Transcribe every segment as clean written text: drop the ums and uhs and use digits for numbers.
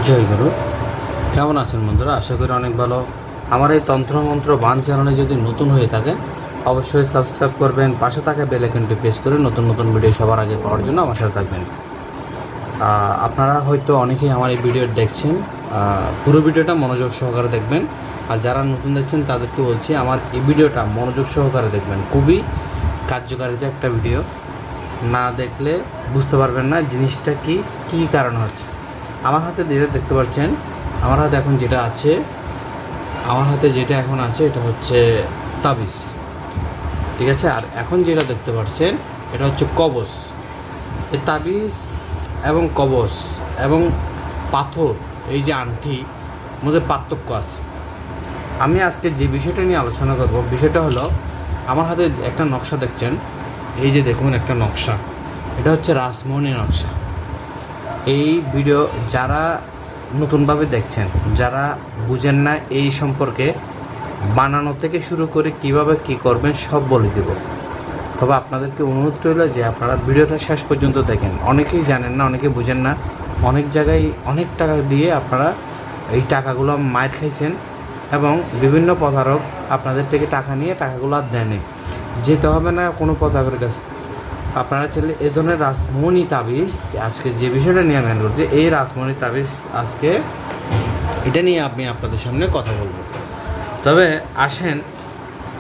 জয় গুরু। কেমন আছেন বন্ধুরা? আশা করি অনেক ভালো। আমার এই তন্ত্রমন্ত্র বান চ্যানেলে যদি নতুন হয়ে থাকেন অবশ্যই সাবস্ক্রাইব করবেন, পাশে থাকা বেল আইকনটি প্রেস করে নতুন নতুন ভিডিও সবার আগে পাওয়ার জন্য আমার সাথে থাকবেন। আপনারা হয়তো অনেকেই আমার এই ভিডিও দেখছেন, পুরো ভিডিওটা মনোযোগ সহকারে দেখবেন। আর যারা নতুন দেখছেন তাদেরকে বলছি আমার এই ভিডিওটা মনোযোগ সহকারে দেখবেন। খুবই কার্যকারিতা একটা ভিডিও, না দেখলে বুঝতে পারবেন না জিনিসটা কী কারণ হচ্ছে। আমার হাতে যেটা দেখতে পাচ্ছেন, আমার হাতে এখন যেটা আছে এটা হচ্ছে তাবিজ, ঠিক আছে। আর এখন যেটা দেখতে পাচ্ছেন এটা হচ্ছে কবচ। এই তাবিজ এবং কবচ এবং পাথর, এই যে আংটি, মধ্যে পার্থক্য আছে। আমি আজকে যে বিষয়টা নিয়ে আলোচনা করব, বিষয়টা হলো আমার হাতে একটা নকশা দেখছেন, এই যে দেখুন একটা নকশা, এটা হচ্ছে রাসমণি নকশা। এই ভিডিও যারা নতুনভাবে দেখছেন, যারা বুঝেন না এই সম্পর্কে, বানানো থেকে শুরু করে কিভাবে কি করবেন সব বলে দেব। তবে আপনাদেরকে অনুরোধ রইল যে আপনারা ভিডিওটা শেষ পর্যন্ত দেখেন। অনেকেই জানেন না, অনেকে বুঝেন না, অনেক জায়গায় অনেক টাকা দিয়ে আপনারা এই টাকাগুলো মার খাইছেন এবং বিভিন্ন প্রতারক আপনাদের থেকে টাকা নিয়ে টাকাগুলো আর দেয়নি। যেতে হবে না কোনো প্রতারকের কাছে। আপনারা চাইলে এ ধরনের রাসমণি তাবিজ, আজকে যে বিষয়টা নিয়ে আমি করছি, এই রাসমণি তাবিজ আজকে এটা নিয়ে আমি আপনাদের সামনে কথা বলবো। তবে আসেন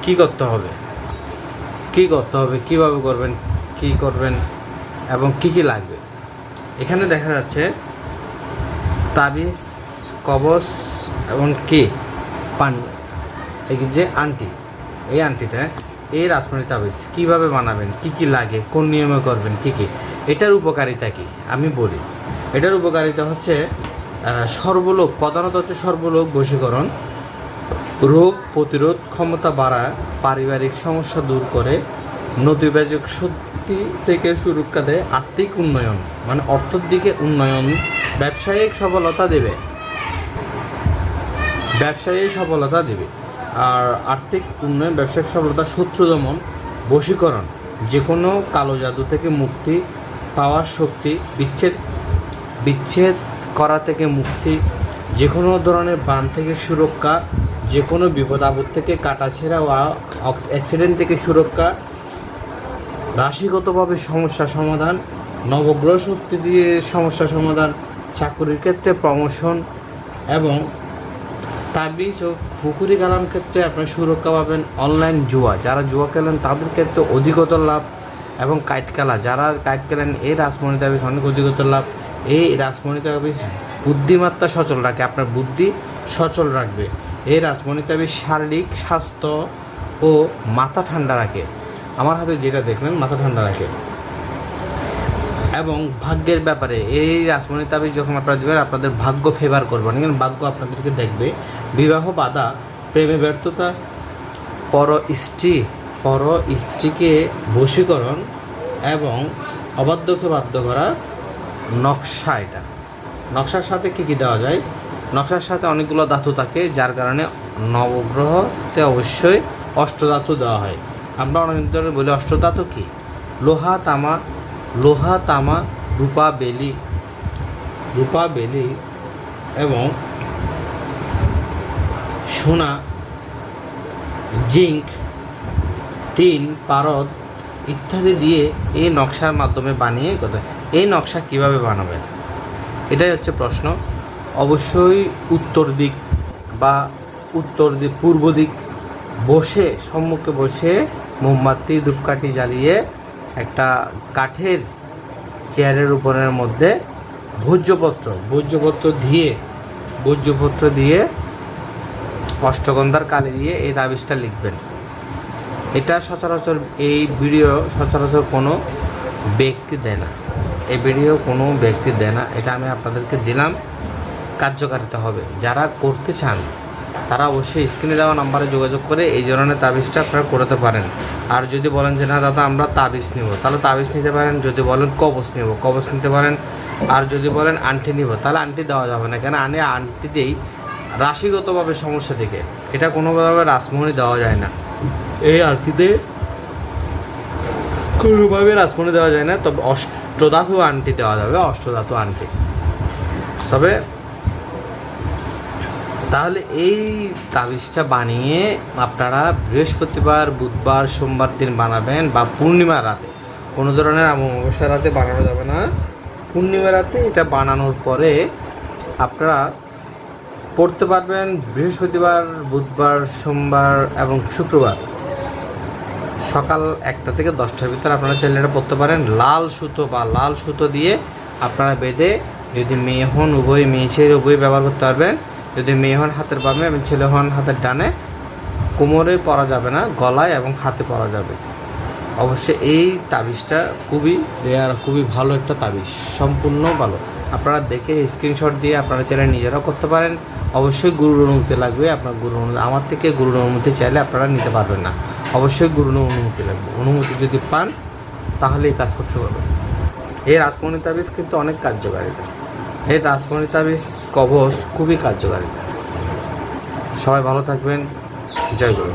কি করতে হবে, কীভাবে করবেন, কি করবেন এবং কি লাগবে। এখানে দেখা যাচ্ছে তাবিজ, কবচ এবং এই যে আংটি, এই আংটিটা, এই রাসমণি তাবিজ কীভাবে বানাবেন, কি লাগে, কোন নিয়মে করবেন, এটার উপকারিতা কি আমি বলি। এটার উপকারিতা হচ্ছে সর্বলোক, প্রধানত হচ্ছে সর্বলোক বশীকরণ, রোগ প্রতিরোধ ক্ষমতা বাড়ায়, পারিবারিক সমস্যা দূর করে, নতিবাচক শক্তি থেকে সুরক্ষা দেয়, আর্থিক উন্নয়ন মানে অর্থের দিকে উন্নয়ন, ব্যবসায়িক সফলতা দেবে, আর আর্থিক উন্নয়ন, ব্যবসায়িক সফলতা, শত্রু দমন, বশীকরণ, যে কোনো কালো জাদু থেকে মুক্তি পাওয়ার শক্তি, বিচ্ছেদ করা থেকে মুক্তি, যে কোনো ধরনের বান থেকে সুরক্ষা, যে কোনো বিপদ আপদ থেকে কাটাছেঁড়া বা অ্যাক্সিডেন্ট থেকে সুরক্ষা, রাশিগতভাবে সমস্যা সমাধান, নবগ্রহ শক্তি দিয়ে সমস্যা সমাধান, চাকরির ক্ষেত্রে প্রমোশন এবং তাবিজ ও ফুকুরি কালাম ক্ষেত্রে আপনার সুরক্ষা পাবেন। অনলাইন জুয়া, যারা জুয়া খেলেন তাদের ক্ষেত্রে অধিকতর লাভ, এবং কাইট খেলা, যারা কাইট খেলেন এই রাসমণি তাবিজ অনেক অধিকতর লাভ। এই রাসমণি তাবিজ বুদ্ধিমত্তা সচল রাখে, আপনার বুদ্ধি সচল রাখবে। এই রাসমণি তাবিজ শারীরিক স্বাস্থ্য ও মাথা ঠান্ডা রাখে। আমার হাতে যেটা দেখলেন মাথা ঠান্ডা রাখে। এবং ভাগ্যের ব্যাপারে এই রাসমণি তাবিজ যখন আপনারা দেবেন আপনাদের ভাগ্য ফেভার করবে, কারণ ভাগ্য আপনাদেরকে দেখবে। বিবাহ বাধা, প্রেমে ব্যর্থতা, পর স্ত্রীকে বশীকরণ এবং অবাধ্যকে বাধ্য করা নকশা। এটা নকশার সাথে কী দেওয়া যায়? নকশার সাথে অনেকগুলো ধাতু থাকে, যার কারণে নবগ্রহতে অবশ্যই অষ্টধাতু দেওয়া হয়। আমরা অনেক ধরনের বলি অষ্টধাতু কি? লোহা, তামা, রূপা, বেলি এবং সোনা, জিঙ্ক, টিন, পারদ ইত্যাদি দিয়ে এই নকশার মাধ্যমে বানিয়ে এই নকশা কিভাবে বানাবে, এটাই হচ্ছে প্রশ্ন। অবশ্যই পূর্ব দিক বসে, সম্মুখে বসে মোমবাতি ধূপকাঠি জ্বালিয়ে একটা কাঠের চেয়ারের উপরের মধ্যে ভোজ্যপত্র দিয়ে অষ্টগন্ধার কালি দিয়ে এই তাবিজটা লিখবেন। এটা সচরাচর কোনো ব্যক্তি দেয় না, এটা আমি আপনাদেরকে দিলাম, কার্যকারিতা হবে। যারা করতে চান তারা অবশ্যই স্ক্রিনে দেওয়া নাম্বারে যোগাযোগ করে এই ধরনের তাবিজটা আপনারা করতে পারেন। আর যদি বলেন যে না দাদা আমরা তাবিজ নিব, তাহলে তাবিজ নিতে পারেন। যদি বলেন কবচ নিতে পারেন। আর যদি বলেন আংটি নিব, তাহলে আংটি দেওয়া যাবে না, কেন আংটিতেই রাশিগতভাবে সমস্যা থেকে, এটা কোনোভাবে রাসমণি দেওয়া যায় না। এই আংটিতে কোনোভাবে রাসমণি দেওয়া যায় না, তবে অষ্টধাতু আংটি দেওয়া যাবে, তবে তাহলে এই তাবিজটা বানিয়ে আপনারা বৃহস্পতিবার, বুধবার, সোমবার দিন বানাবেন বা পূর্ণিমা রাতে। কোনো ধরনের অমাবস্যা রাতে বানানো যাবে না, পূর্ণিমা রাতে এটা বানানোর পরে আপনারা পড়তে পারবেন বৃহস্পতিবার, বুধবার, সোমবার এবং শুক্রবার সকাল 1টা থেকে 10টার ভিতরে আপনারা চাইলে এটা পড়তে পারেন। লাল সুতো দিয়ে আপনারা বেঁধে, যদি মেয়ে হন উভয়, মেয়ে ছেলে উভয় ব্যবহার করতে পারবেন। যদি মেয়ে হন হাতের বামে এবং ছেলে হন হাতের ডানে। কোমরে পরা যাবে না, গলায় এবং হাতে পরা যাবে। অবশ্যই এই তাবিজটা খুবই রেয়ার, খুবই ভালো একটা তাবিজ, সম্পূর্ণ ভালো। আপনারা দেখে স্ক্রিনশট দিয়ে আপনারা চাইলে নিজেরাও করতে পারেন। অবশ্যই গুরুর অনুমতি লাগবে। আপনার গুরুর অনুমতি, আমার থেকে গুরুর অনুমতি চাইলে আপনারা নিতে পারবেন না, অবশ্যই গুরুর অনুমতি লাগবে। অনুমতি যদি পান তাহলে এই কাজ করতে পারবেন। এই রাজমণি তাবিজ কিন্তু অনেক কার্যকারিতা। এই রাজমণি তাবিজ কবচ খুবই কার্যকারিতা। সবাই ভালো থাকবেন। জয় গুরু।